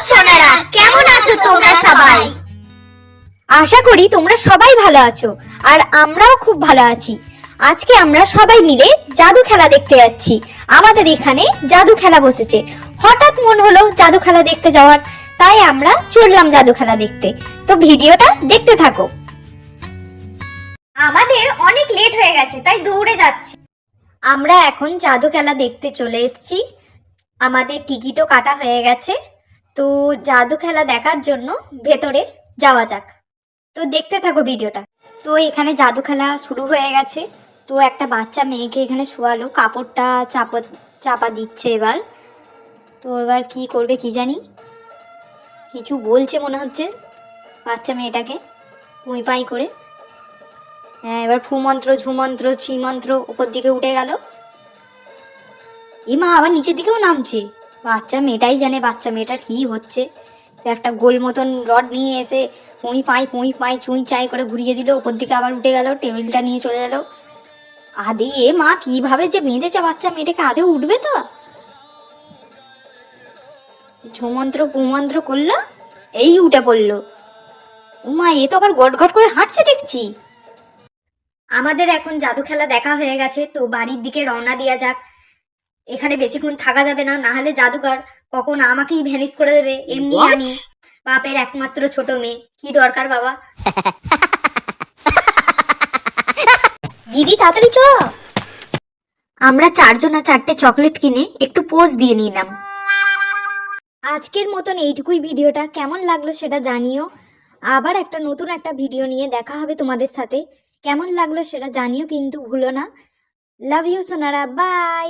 সোনারা, কেমন আছো তোমরা সবাই? আশা করি তোমরা সবাই ভালো আছো আর আমরাও খুব ভালো আছি। আজকে আমরা সবাই মিলে জাদু খেলা দেখতে যাচ্ছি। আমাদের এখানে জাদু খেলা বসেছে। হঠাৎ মন হলো জাদু খেলা দেখতে যাওয়ার, তাই আমরা চললাম জাদু খেলা দেখতে। তো ভিডিওটা দেখতে থাকো। আমাদের অনেক লেট হয়ে গেছে, তাই দৌড়ে যাচ্ছি। আমরা এখন জাদু খেলা দেখতে চলে এসেছি। আমাদের টিকিটও কাটা হয়ে গেছে। তো জাদু খেলা দেখার জন্য ভেতরে যাওয়া যাক। তো দেখতে থাকো ভিডিওটা। তো এখানে জাদু খেলা শুরু হয়ে গেছে। তো একটা বাচ্চা মেয়েকে এখানে শোয়ালো, কাপড়টা চাপা দিচ্ছে এবার। তো এবার কি করবে কি জানি, কিছু বলছে মনে হচ্ছে বাচ্চা মেয়েটাকে পুঁই পাই করে। হ্যাঁ, এবার ফুমন্ত্র ঝুমন্ত্র ছিমন্ত্র উপর দিকে উঠে গেল। মা আবার নিচের দিকেও নামছে। বাচ্চা মেয়েটাই জানে বাচ্চা মেয়েটার কি হচ্ছে। তো একটা গোল মতন রড নিয়ে এসে পুঁই পাই চুঁই চাই করে ঘুরিয়ে দিল, উপর দিকে আবার উঠে গেল, টেবিলটা নিয়ে চলে গেল। আদে মা কিভাবে যে বেঁধেছে বাচ্চা মেয়েটাকে, আদেও উঠবে তো? ঝুমন্ত্র পুমন্ত্র করলো, এই উঠে পড়লো। উমা, এ তো আবার গট গট করে হাঁটছে দেখছি। আমাদের এখন জাদু খেলা দেখা হয়ে গেছে, তো বাড়ির দিকে রওনা দেওয়া যাক। এখানে বেশিক্ষণ থাকা যাবে না, না হলে জাদুকর কখন আমাকেই ভ্যানিশ করে দেবে। এমনি আমি বাপের একমাত্র ছোট মেয়ে, কি দরকার বাবা। দিদি তাড়াতাড়ি চ। আমরা চারজনা চারটে চকলেট কিনে একটু পোজ দিয়ে নিলাম। আজকের মতন এইটুকুই ভিডিওটা। কেমন লাগলো সেটা জানিও। আবার একটা নতুন একটা ভিডিও নিয়ে দেখা হবে তোমাদের সাথে। কেমন লাগলো সেটা জানিও কিন্তু ভুলো না। লাভ ইউ সোনারা, বাই।